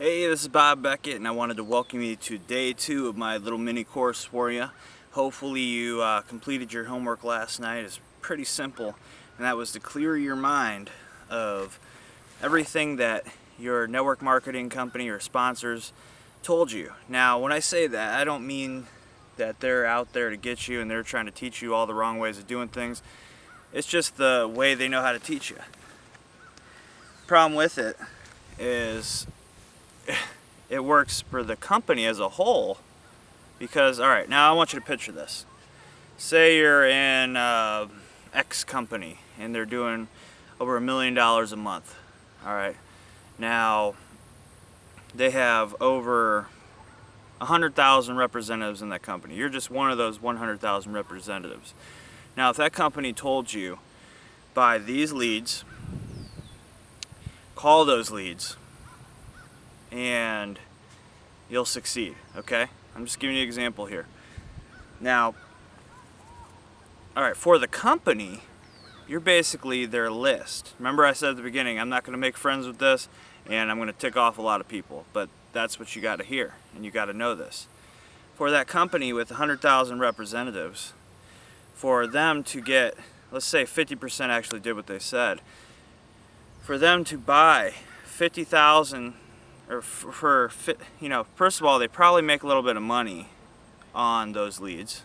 Hey, this is Bob Beckett, and I wanted to welcome you to day 2 of my little mini course for you. Hopefully you completed your homework last night. It's pretty simple, and that was to clear your mind of everything that your network marketing company or sponsors told you. Now, when I say that, I don't mean that they're out there to get you and they're trying to teach you all the wrong ways of doing things. It's just the way they know how to teach you. Problem with it is it works for the company as a whole because, alright, now I want you to picture this. Say you're in X company and they're doing over $1 million a month. Alright, now they have over 100,000 representatives in that company. You're just one of those 100,000 representatives. Now, if that company told you, buy these leads, call those leads, and you'll succeed, okay? I'm just giving you an example here. Now, alright, for the company, you're basically their list. Remember I said at the beginning, I'm not going to make friends with this, and I'm going to tick off a lot of people, but that's what you got to hear, and you got to know this. For that company with 100,000 representatives, for them to get, let's say 50% actually did what they said, for them to buy 50,000, or first of all, they probably make a little bit of money on those leads,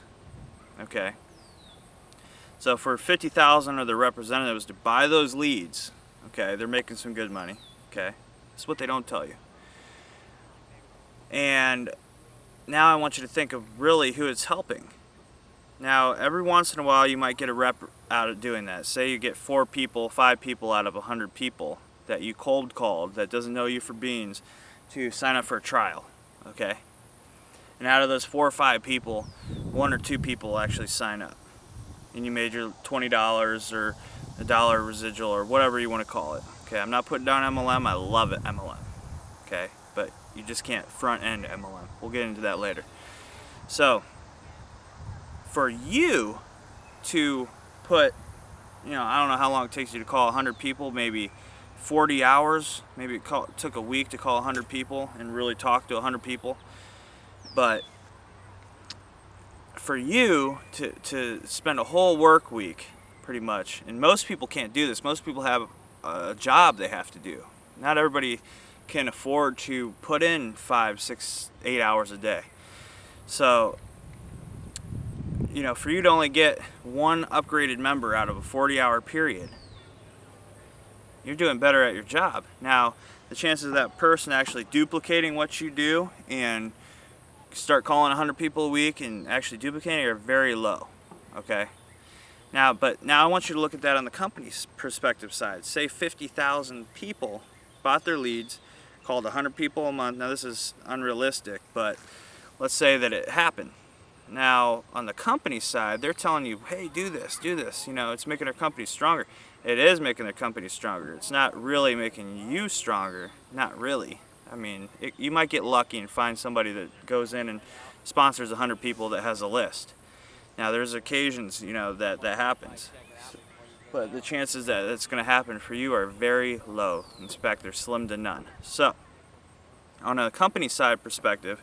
okay? So for 50,000 of the representatives to buy those leads, okay, they're making some good money, okay? That's what they don't tell you. And now I want you to think of really who it's helping. Now, every once in a while you might get a rep out of doing that. Say you get 4 people, 5 people out of 100 people that you cold called that doesn't know you for beans to sign up for a trial, okay? And out of those 4 or 5 people, 1 or 2 people actually sign up. And you made your $20 or $1 residual or whatever you want to call it. Okay, I'm not putting down MLM. I love it, MLM. Okay, but you just can't front end MLM. We'll get into that later. So, for you to put, I don't know how long it takes you to call 100 people, maybe 40 hours, maybe it took a week to call 100 people and really talk to 100 people. But for you to spend a whole work week, pretty much, and most people can't do this. Most people have a job they have to do. Not everybody can afford to put in 5, 6, 8 hours a day. So, for you to only get 1 upgraded member out of a 40-hour period, you're doing better at your job. Now, the chances of that person actually duplicating what you do and start calling 100 people a week and actually duplicating are very low, okay? Now I want you to look at that on the company's perspective side. Say 50,000 people bought their leads, called 100 people a month. Now, this is unrealistic, but let's say that it happened. Now, on the company side, they're telling you, hey, do this, it's making their company stronger. It is making their company stronger. It's not really making you stronger, not really. I mean, you might get lucky and find somebody that goes in and sponsors 100 people that has a list. Now, there's occasions, that happens. But the chances that it's going to happen for you are very low. In fact, they're slim to none. So, on a company side perspective,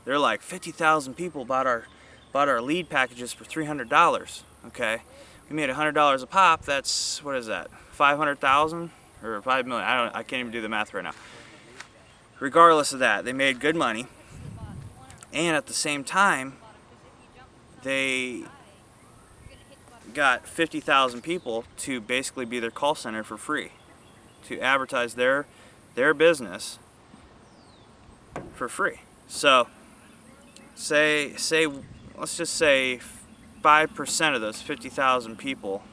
they're like 50,000 people bought our lead packages for $300. Okay, we made $100 a pop. That's, what is that? 500,000 or 5 million? I can't even do the math right now. Regardless of that, they made good money, and at the same time, they got 50,000 people to basically be their call center for free, to advertise their business for free. So, let's just say 5% of those 50,000 people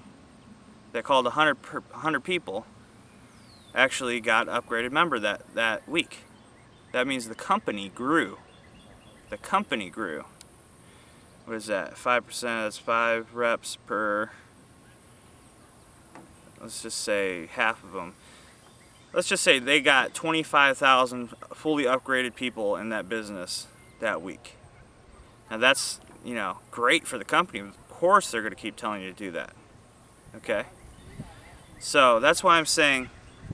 that called 100 people actually got upgraded member that week. That means the company grew. The company grew. What is that? 5%, that's 5 reps per, let's just say half of them. Let's just say they got 25,000 fully upgraded people in that business that week. Now that's, great for the company. Of course they're going to keep telling you to do that. Okay? So that's why I'm saying,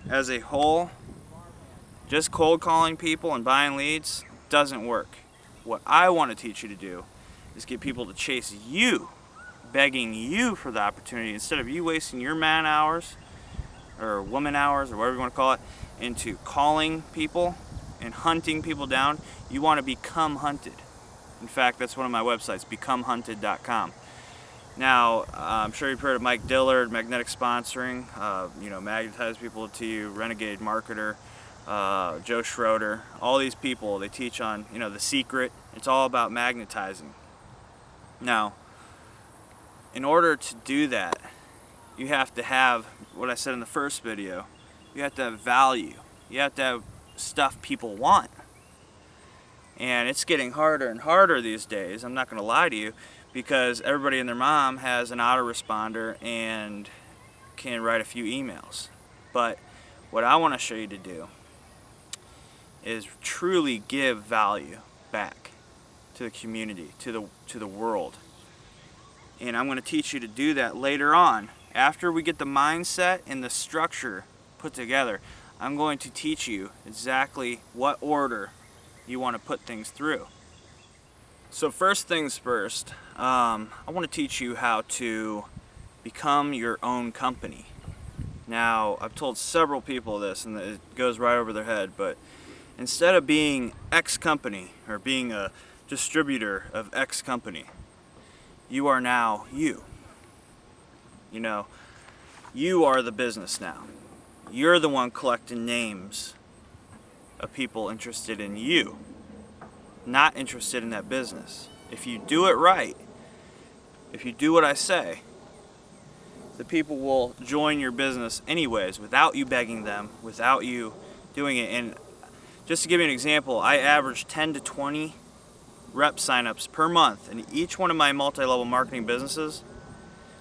as a whole, Just cold calling people and buying leads doesn't work. What I want to teach you to do is get people to chase you, begging you for the opportunity, instead of you wasting your man hours or woman hours or whatever you want to call it into calling people and hunting people down. You want to become hunted. In fact, that's one of my websites, becomehunted.com. Now, I'm sure you've heard of Mike Dillard, Magnetic Sponsoring, Magnetize People to You, Renegade Marketer, Joe Schroeder. All these people, they teach on, The Secret. It's all about magnetizing. Now, in order to do that, you have to have what I said in the first video. You have to have value. You have to have stuff people want. And it's getting harder and harder these days, I'm not going to lie to you, because everybody and their mom has an autoresponder and can write a few emails. But what I want to show you to do is truly give value back to the community, to the world. And I'm going to teach you to do that later on. After we get the mindset and the structure put together, I'm going to teach you exactly what order you want to put things through. So first things first, I want to teach you how to become your own company. Now, I've told several people this and it goes right over their head, but instead of being X company or being a distributor of X company, you are now you. You are the business now. You're the one collecting names of people interested in you, not interested in that business. If you do it right, if you do what I say, the people will join your business anyways without you begging them, without you doing it. And just to give you an example, I average 10 to 20 rep signups per month in each one of my multi-level marketing businesses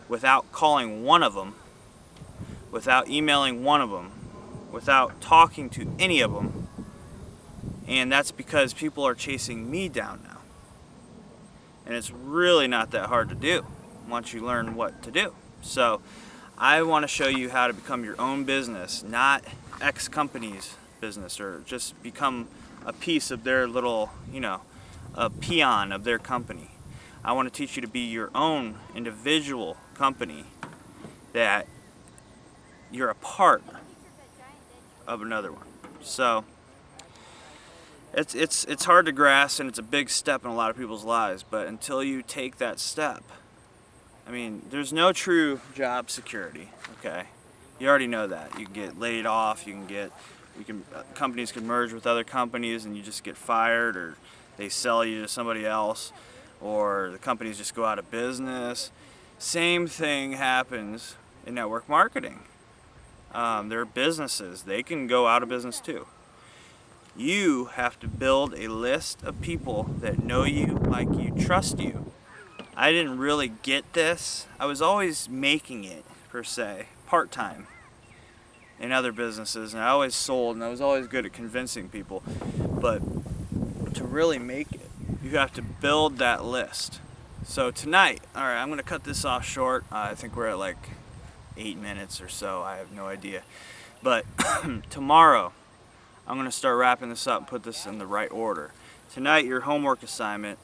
without calling one of them, without emailing one of them, without talking to any of them. And that's because people are chasing me down now. And it's really not that hard to do once you learn what to do. So I want to show you how to become your own business, not X company's business, or just become a piece of their little, a peon of their company. I want to teach you to be your own individual company, that you're a part of another one. So it's hard to grasp, and it's a big step in a lot of people's lives, but until you take that step, there's no true job security, okay? You already know that. You can get laid off, companies can merge with other companies and you just get fired, or they sell you to somebody else, or the companies just go out of business. Same thing happens in network marketing. There are businesses, they can go out of business too. You have to build a list of people that know you, like you, trust you. I didn't really get this. I was always making it, per se, part-time in other businesses, and I always sold, and I was always good at convincing people. But to really make it, you have to build that list. So tonight, alright, I'm going to cut this off short. I think we're at like 8 minutes or so. I have no idea. But tomorrow, I'm going to start wrapping this up and put this in the right order. Tonight, your homework assignment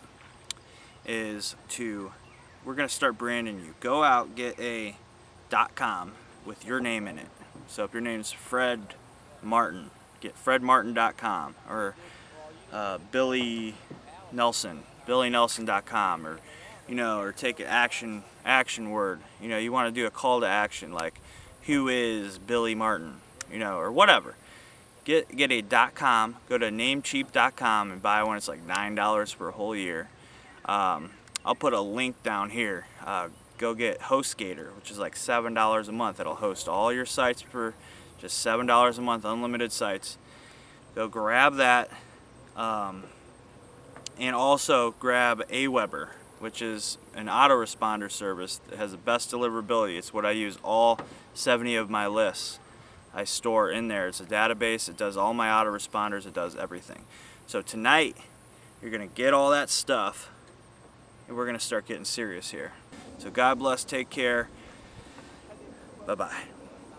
is we're going to start branding you. Go out, get a .com with your name in it. So if your name is Fred Martin, get fredmartin.com, or Billy Nelson, billynelson.com, or take an action word. You want to do a call to action, like, who is Billy Martin, or whatever. Get a .com, go to namecheap.com and buy one. It's like $9 for a whole year. I'll put a link down here. Go get HostGator, which is like $7 a month. It'll host all your sites for just $7 a month, unlimited sites. Go grab that, and also grab Aweber, which is an autoresponder service that has the best deliverability. It's what I use all 70 of my lists. I store in there. It's a database. It does all my autoresponders. It does everything. So tonight, you're going to get all that stuff, and we're going to start getting serious here. So God bless. Take care. Bye-bye.